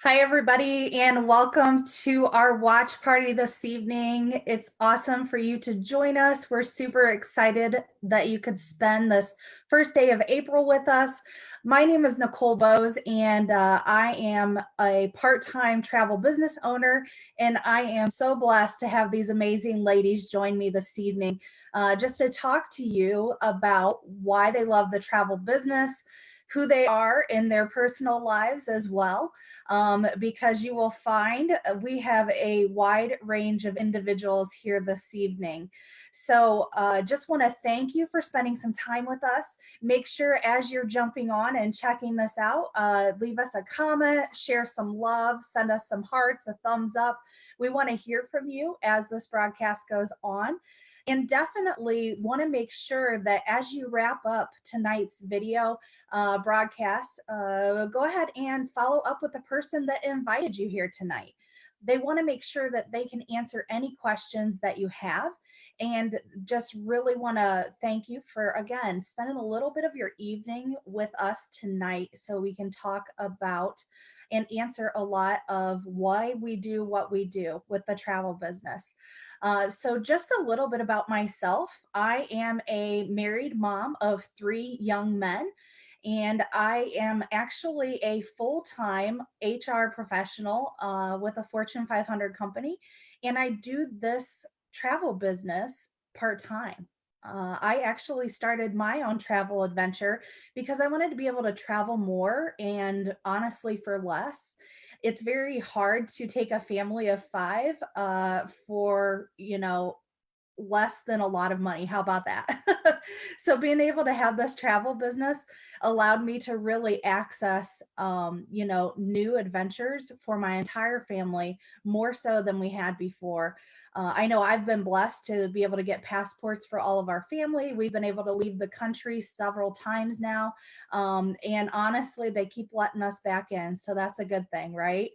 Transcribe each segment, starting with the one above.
Hi, everybody, and welcome to our watch party this evening. It's awesome for you to join us. We're super excited that you could spend this first day of April with us. My name is Nicole Bose, and I am a part-time travel business owner, and I am so blessed to have these amazing ladies join me this evening just to talk to you about why they love the travel business, who they are in their personal lives as well, because you will find we have a wide range of individuals here this evening. So just want to thank you for spending some time with us. Make sure as you're jumping on and checking this out, leave us a comment, share some love, send us some hearts, a thumbs up. We want to hear from you as this broadcast goes on. And definitely want to make sure that as you wrap up tonight's video broadcast, go ahead and follow up with the person that invited you here tonight. They want to make sure that they can answer any questions that you have. And just really want to thank you for, again, spending a little bit of your evening with us tonight so we can talk about and answer a lot of why we do what we do with the travel business. So just a little bit about myself. I am a married mom of 3 young men, and I am actually a full-time HR professional with a Fortune 500 company, and I do this travel business part-time. I actually started my own travel adventure because I wanted to be able to travel more and honestly for less. It's very hard to take a family of 5 for, less than a lot of money. How about that? So being able to have this travel business allowed me to really access, new adventures for my entire family more so than we had before. I know I've been blessed to be able to get passports for all of our family. We've been able to leave the country several times now. And honestly, they keep letting us back in. So that's a good thing, right?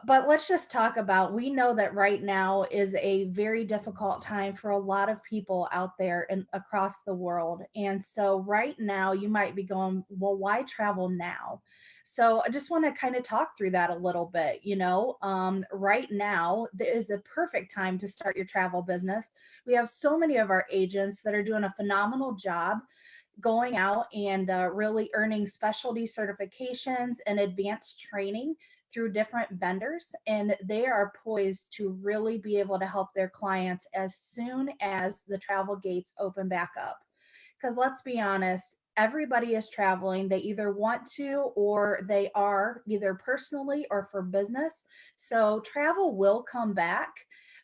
But let's just talk about, we know that right now is a very difficult time for a lot of people out there and across the world. And so right now you might be going, well, why travel now? So I just want to kind of talk through that a little bit. Right now there is a perfect time to start your travel business. We have so many of our agents that are doing a phenomenal job going out and really earning specialty certifications and advanced training through different vendors. And they are poised to really be able to help their clients as soon as the travel gates open back up. Because let's be honest, everybody is traveling. They either want to or they are, either personally or for business. So travel will come back.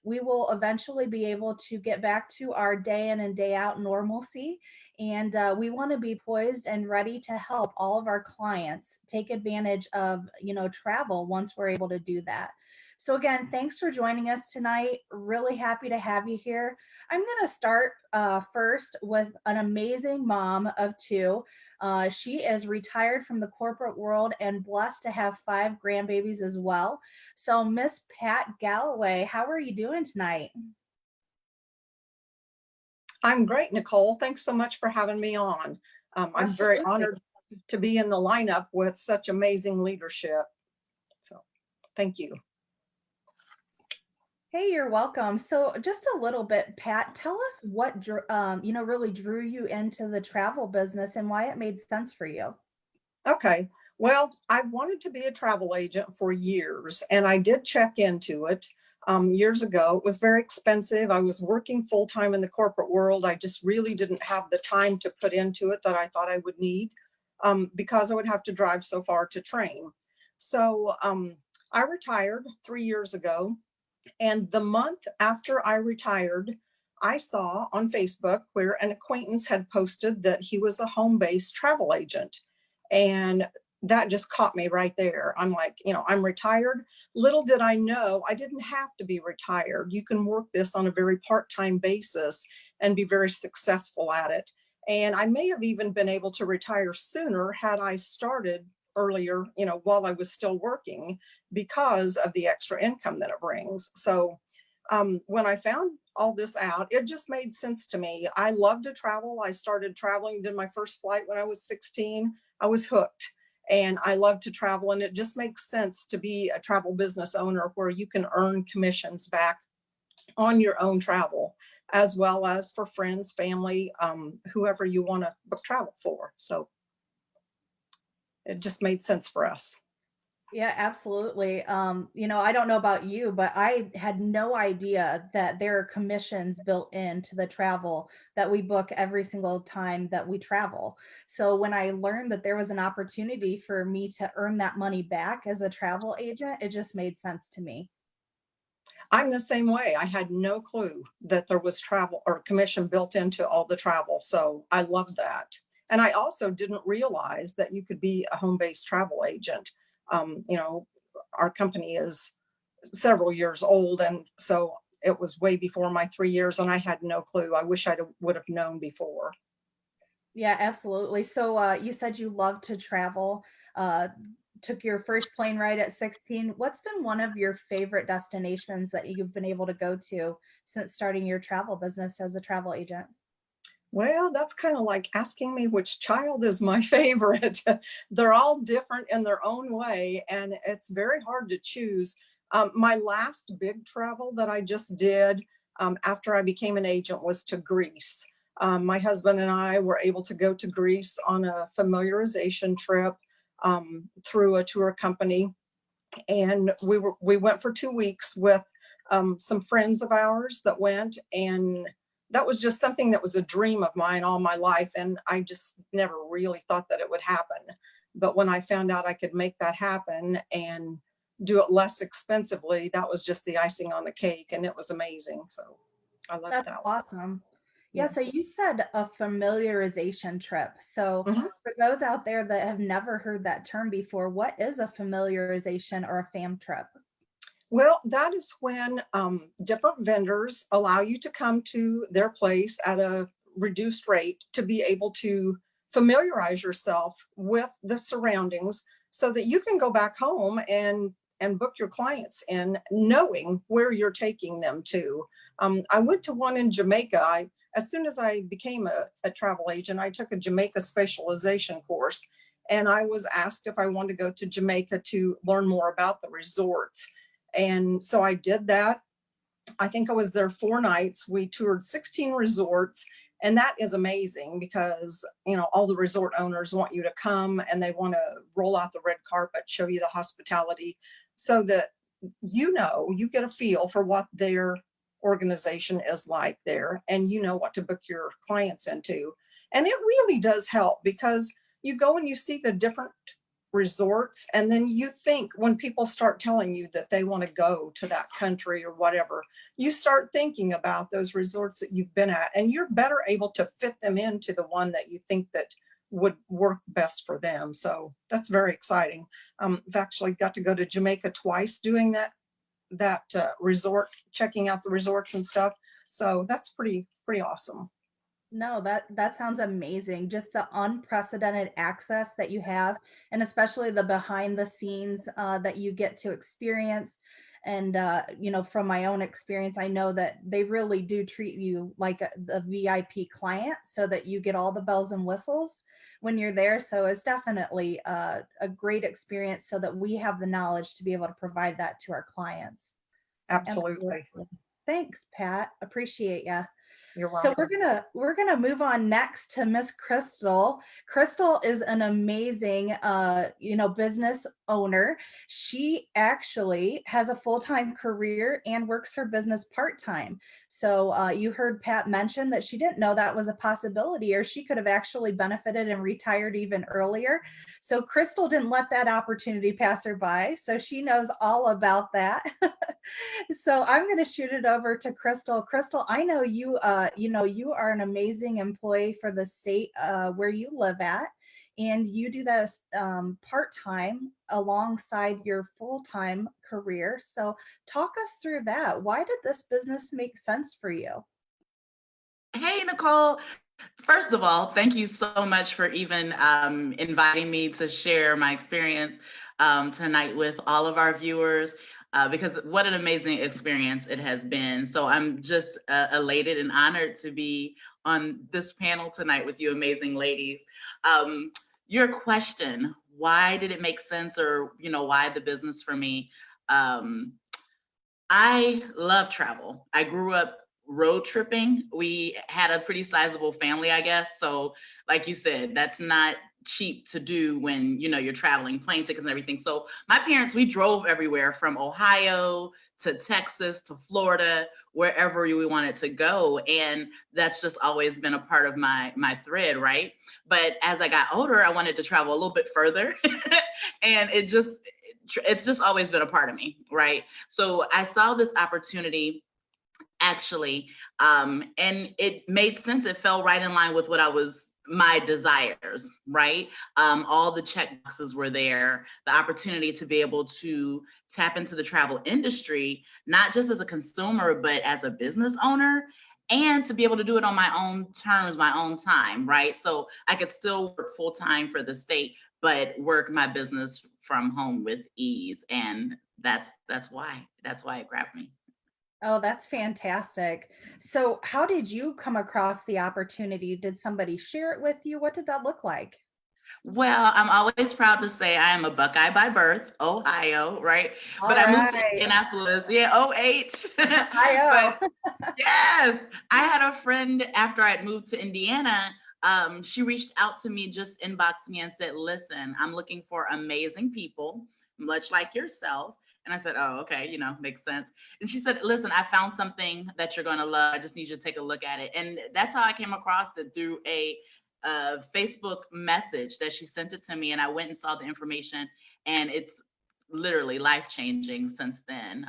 We will eventually be able to get back to our day in and day out normalcy. And we want to be poised and ready to help all of our clients take advantage of, travel once we're able to do that. So again, thanks for joining us tonight. Really happy to have you here. I'm going to start first with an amazing mom of 2. She is retired from the corporate world and blessed to have 5 grandbabies as well. So Miss Pat Galloway, how are you doing tonight? I'm great, Nicole. Thanks so much for having me on. I'm very honored to be in the lineup with such amazing leadership. So thank you. Hey, you're welcome. So just a little bit, Pat, tell us what really drew you into the travel business and why it made sense for you. Okay. Well, I wanted to be a travel agent for years, and I did check into it years ago. It was very expensive. I was working full time in the corporate world. I just really didn't have the time to put into it that I thought I would need because I would have to drive so far to train. So I retired 3 years ago. And the month after I retired, I saw on Facebook where an acquaintance had posted that he was a home-based travel agent. And that just caught me right there. I'm like, I'm retired. Little did I know I didn't have to be retired. You can work this on a very part-time basis and be very successful at it. And I may have even been able to retire sooner had I started earlier, while I was still working, because of the extra income that it brings. So when I found all this out, it just made sense to me. I love to travel. I started traveling, did my first flight when I was 16. I was hooked. And I love to travel, and it just makes sense to be a travel business owner where you can earn commissions back on your own travel, as well as for friends, family, whoever you want to book travel for. So it just made sense for us. Yeah, absolutely. I don't know about you, but I had no idea that there are commissions built into the travel that we book every single time that we travel. So when I learned that there was an opportunity for me to earn that money back as a travel agent, it just made sense to me. I'm the same way. I had no clue that there was travel or commission built into all the travel. So I love that. And I also didn't realize that you could be a home-based travel agent. You know, our company is several years old, and so it was way before my 3 years, and I had no clue. I wish I would have known before. Yeah, absolutely. So you said you love to travel. Uh, took your first plane ride at 16. What's been one of your favorite destinations that you've been able to go to since starting your travel business as a travel agent? Well, that's kind of like asking me which child is my favorite. They're all different in their own way, and it's very hard to choose. My last big travel that I just did after I became an agent was to Greece. My husband and I were able to go to Greece on a familiarization trip through a tour company, and we went for 2 weeks with some friends of ours that went, and that was just something that was a dream of mine all my life, and I just never really thought that it would happen. But when I found out I could make that happen and do it less expensively, that was just the icing on the cake, and it was amazing. So I left That's that one. awesome. Yeah, Yeah. so you said a familiarization trip. So Mhm. for those out there that have never heard that term before, what is a familiarization or a fam trip? Well, that is when different vendors allow you to come to their place at a reduced rate to be able to familiarize yourself with the surroundings so that you can go back home and book your clients in knowing where you're taking them to. I went to one in Jamaica. As soon as I became a travel agent, I took a Jamaica specialization course, and I was asked if I wanted to go to Jamaica to learn more about the resorts. And so I did that. I think I was there 4 nights. We toured 16 resorts. And that is amazing because, all the resort owners want you to come and they want to roll out the red carpet, show you the hospitality so that you get a feel for what their organization is like there, and you know what to book your clients into. And it really does help because you go and you see the different resorts, and then you think when people start telling you that they want to go to that country or whatever, you start thinking about those resorts that you've been at, and you're better able to fit them into the one that you think that would work best for them. So that's very exciting. I've actually got to go to Jamaica twice doing that resort, checking out the resorts and stuff. So that's pretty awesome. No, that sounds amazing. Just the unprecedented access that you have, and especially the behind the scenes that you get to experience. And from my own experience, I know that they really do treat you like a VIP client, so that you get all the bells and whistles when you're there. So it's definitely a great experience, so that we have the knowledge to be able to provide that to our clients. Absolutely. Absolutely. Thanks, Pat. Appreciate you. You're So we're welcome. gonna we're gonna move on next to Miss Crystal. Crystal is an amazing business owner. She actually has a full-time career and works her business part-time. So you heard Pat mention that she didn't know that was a possibility, or she could have actually benefited and retired even earlier. So Crystal didn't let that opportunity pass her by. So she knows all about that. So I'm going to shoot it over to Crystal. Crystal, I know you are an amazing employee for the state where you live at, and you do this part-time alongside your full-time career. So talk us through that. Why did this business make sense for you? Hey, Nicole. First of all, thank you so much for even inviting me to share my experience tonight with all of our viewers, because what an amazing experience it has been. So I'm just elated and honored to be on this panel tonight with you amazing ladies. Um, your question, why did it make sense, or why the business for me? I love travel. I grew up road tripping. We had a pretty sizable family, I guess. So, like you said, that's not cheap to do when you're traveling, plane tickets and everything. So my parents, we drove everywhere from Ohio to Texas to Florida, wherever we wanted to go. And that's just always been a part of my thread, right? But as I got older, I wanted to travel a little bit further. And it's just always been a part of me, right? So I saw this opportunity actually, and it made sense. It fell right in line with my desires, right? All the check boxes were there. The opportunity to be able to tap into the travel industry, not just as a consumer, but as a business owner, and to be able to do it on my own terms, my own time, right? So I could still work full time for the state, but work my business from home with ease. And that's why it grabbed me. Oh, that's fantastic. So, how did you come across the opportunity? Did somebody share it with you? What did that look like? Well, I'm always proud to say I am a Buckeye by birth, Ohio, right? But All I moved to right. Indianapolis, yeah, OH. But IO. yes, I had a friend after I'd moved to Indiana. She reached out to me, just inboxed me and said, listen, I'm looking for amazing people, much like yourself. And I said, oh, okay, makes sense. And she said, listen, I found something that you're going to love. I just need you to take a look at it. And that's how I came across it, through a Facebook message that she sent it to me. And I went and saw the information, and it's literally life changing since then.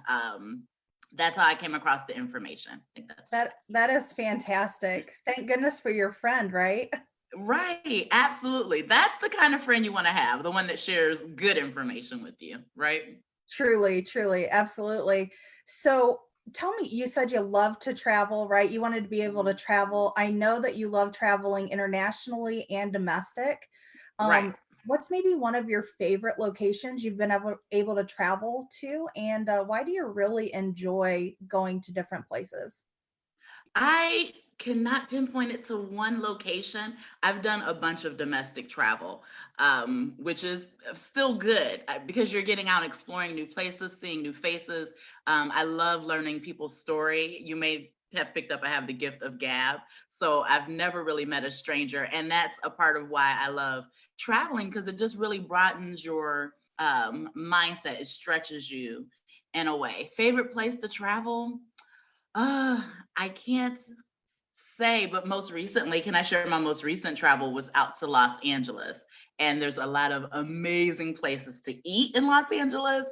That's how I came across the information. I think that's That is fantastic. Thank goodness for your friend, right? right. Absolutely. That's the kind of friend you want to have, the one that shares good information with you, right? Truly, truly, absolutely. So, tell me, you said you love to travel, right? You wanted to be able to travel. I know that you love traveling internationally and domestic. Right. Um, what's maybe one of your favorite locations you've been able to travel to, and why do you really enjoy going to different places? I cannot pinpoint it to one location. I've done a bunch of domestic travel, which is still good, because you're getting out, exploring new places, seeing new faces. I love learning people's story. You may have picked up I have the gift of gab. So I've never really met a stranger. And that's a part of why I love traveling, because it just really broadens your mindset. It stretches you in a way. Favorite place to travel? Uh, I can't say, but most recently, can I share my most recent travel was out to Los Angeles. And there's a lot of amazing places to eat in Los Angeles.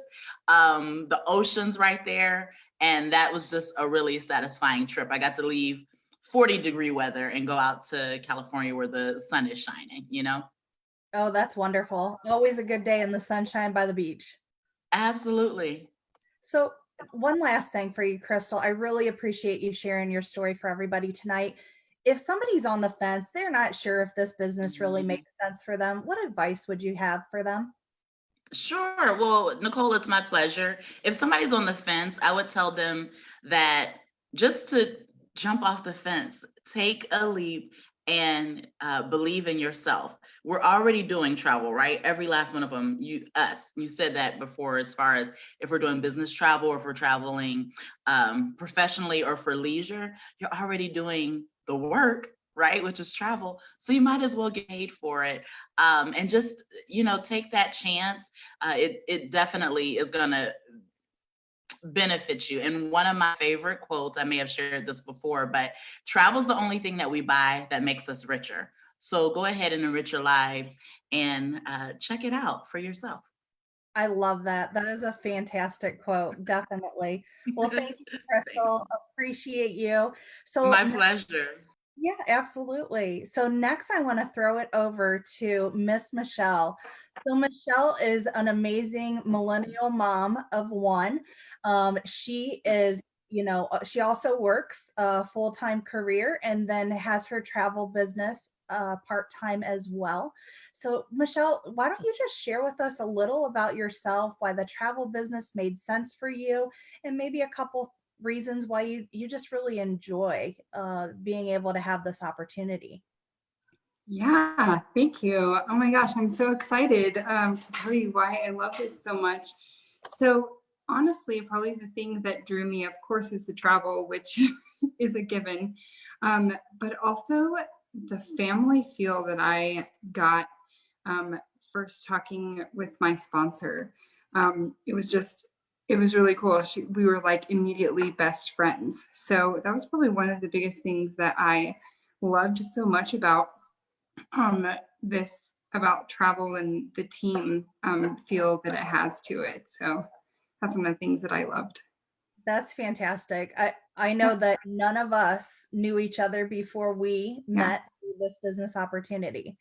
The ocean's right there. And that was just a really satisfying trip. I got to leave 40-degree weather and go out to California where the sun is shining. Oh, that's wonderful. Always a good day in the sunshine by the beach. Absolutely. So, one last thing for you, Crystal. I really appreciate you sharing your story for everybody tonight. If somebody's on the fence, they're not sure if this business really Mhm. makes sense for them, what advice would you have for them? Sure. Well, Nicole, it's my pleasure. If somebody's on the fence, I would tell them that just to jump off the fence, take a leap, and believe in yourself. We're already doing travel, right? Every last one of them, us. You said that before, as far as if we're doing business travel, or if we're traveling professionally or for leisure, you're already doing the work, right? Which is travel. So you might as well get paid for it. And just, take that chance. It definitely is going to benefit you. And one of my favorite quotes, I may have shared this before, but travel's the only thing that we buy that makes us richer. So go ahead and enrich your lives, and check it out for yourself. I love that. That is a fantastic quote. Definitely. Well, thank you, Thanks. Crystal. Appreciate you. So, My pleasure. yeah, absolutely. So next I want to throw it over to Miss Michelle. So Michelle is an amazing millennial mom of one. She is, she also works a full-time career and then has her travel business part-time as well. So Michelle, why don't you just share with us a little about yourself, why the travel business made sense for you, and maybe a couple reasons why you just really enjoy being able to have this opportunity. Yeah, thank you. Oh my gosh, I'm so excited to tell you why I love this so much. So honestly, probably the thing that drew me, of course, is the travel, which is a given, but also the family feel that I got um, first talking with my sponsor. It was just, it was really cool. We were like immediately best friends. So that was probably one of the biggest things that I loved so much about um, this, about travel and the team feel that it has to it. So that's one of the things that I loved. That's fantastic. I Yeah, know that none of us knew each other before we yeah, met through this business opportunity.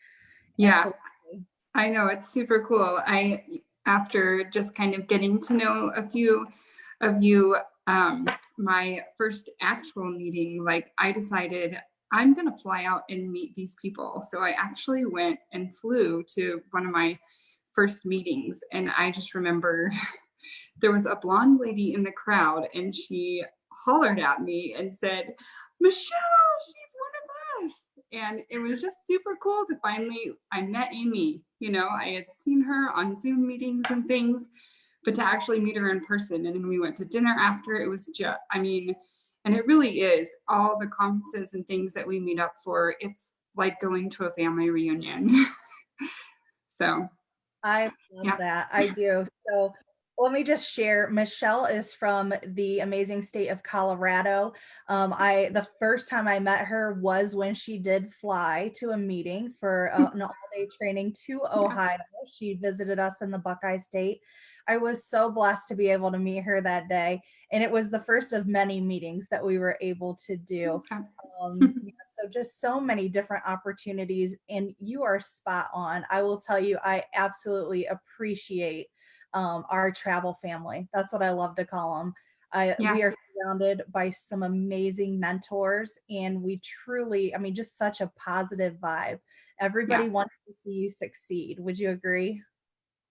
yeah. Absolutely. I know, it's super cool. After just kind of getting to know a few of you, my first actual meeting, like I decided I'm going to fly out and meet these people. So I actually went and flew to one of my first meetings. And I just remember there was a blonde lady in the crowd and she hollered at me and said, Michelle, she's one of us. And it was just super cool to finally, I met Amy. You know, I had seen her on Zoom meetings and things, but to actually meet her in person. And then we went to dinner after. It was just, I mean, and it really is all the conferences and things that we meet up for. It's like going to a family reunion. So, I love yeah. that. I do. So let me just share. Michelle is from the amazing state of Colorado. The first time I met her was when she did fly to a meeting for an all-day training to Yeah. Ohio. She visited us in the Buckeye State. I was so blessed to be able to meet her that day, and it was the first of many meetings that we were able to do. Okay. Yeah, so just so many different opportunities, and you are spot on. I will tell you, I absolutely appreciate our travel family. That's what I love to call them. Yeah. We are surrounded by some amazing mentors, and we truly, I mean, just such a positive vibe. Yeah. Everybody wants to see you succeed. Would you agree?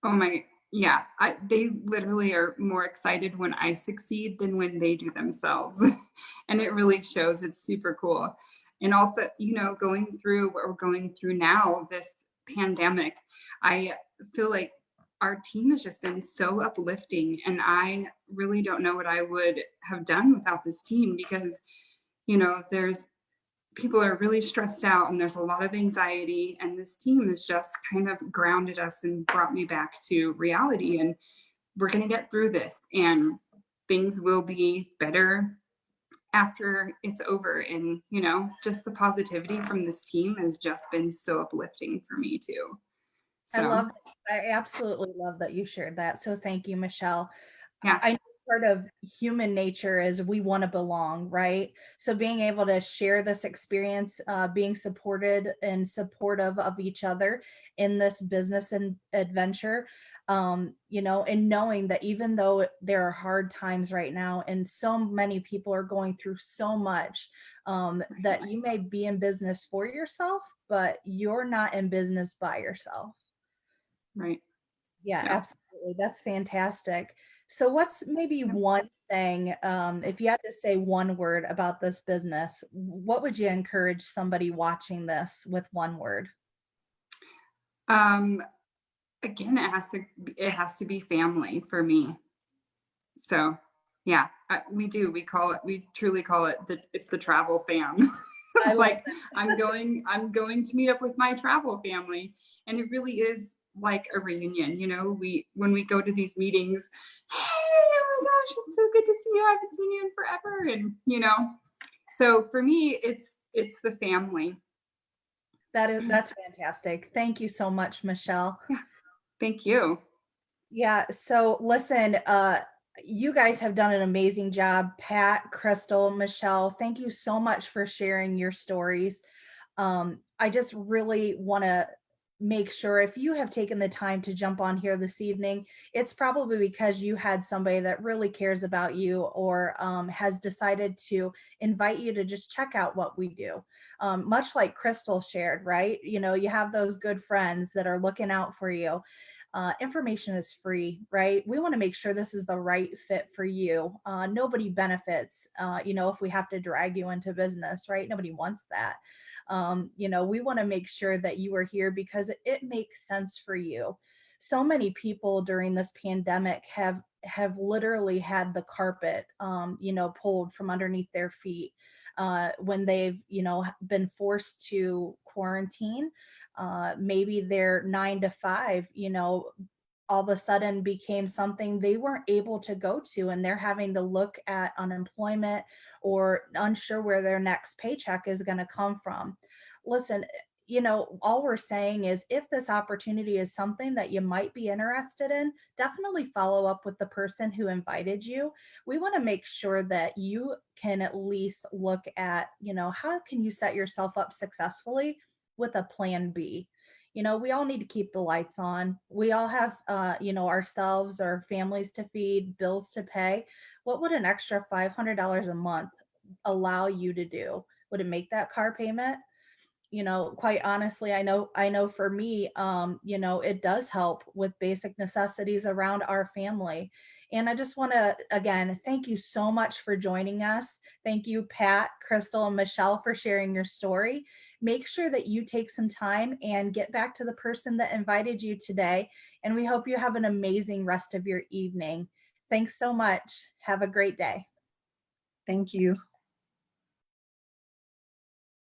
Oh my, yeah. They literally are more excited when I succeed than when they do themselves. And it really shows. It's super cool. And also, you know, going through what we're going through now, this pandemic, I feel like our team has just been so uplifting. And I really don't know what I would have done without this team because, you know, there's people are really stressed out and there's a lot of anxiety, and this team has just kind of grounded us and brought me back to reality, and we're going to get through this and things will be better after it's over. And you know, just the positivity from this team has just been so uplifting for me too. I So love, I absolutely love that you shared that. So thank you, Michelle. yeah, I know part of human nature is we want to belong, right? So being able to share this experience, being supported and supportive of each other in this business and adventure, you know, and knowing that even though there are hard times right now and so many people are going through so much, that you may be in business for yourself, but you're not in business by yourself. right, Yeah, yeah. absolutely. That's fantastic. So what's maybe Yep. one thing, if you had to say one word about this business, what would you encourage somebody watching this with one word? um Again, it has to be family for me. So yeah, we call it, we truly call it it's the travel fam. I love Like I'm going to meet up with my travel family, and it really is like a reunion. You know, when we go to these meetings, hey, oh my gosh, it's so good to see you. I haven't seen you in forever. And you know, so for me, it's the family. that's fantastic. Thank you so much, Michelle. Yeah, thank you. Yeah, so listen, you guys have done an amazing job. Pat, Crystal, Michelle, thank you so much for sharing your stories. I just really want to make sure if you have taken the time to jump on here this evening, it's probably because you had somebody that really cares about you or has decided to invite you to just check out what we do. Much like Crystal shared, right? You know, you have those good friends that are looking out for you. Information is free, right? We want to make sure this is the right fit for you. Nobody benefits, you know, if we have to drag you into business, right? Nobody wants that. We want to make sure that you are here because it makes sense for you. So many people during this pandemic have literally had the carpet, pulled from underneath their feet when they've, been forced to quarantine. Maybe their 9 to 5, all of a sudden became something they weren't able to go to, and they're having to look at unemployment or unsure where their next paycheck is going to come from. Listen, all we're saying is if this opportunity is something that you might be interested in, definitely follow up with the person who invited you. We want to make sure that you can at least look at, how can you set yourself up successfully with a plan B. We all need to keep the lights on. We all have, ourselves, our families to feed, bills to pay. What would an extra $500 a month allow you to do? Would it make that car payment? Quite honestly, I know for me, it does help with basic necessities around our family. And I just want to, again, thank you so much for joining us. Thank you, Pat, Crystal, and Michelle, for sharing your story. Make sure that you take some time and get back to the person that invited you today. And we hope you have an amazing rest of your evening. Thanks so much. Have a great day. Thank you.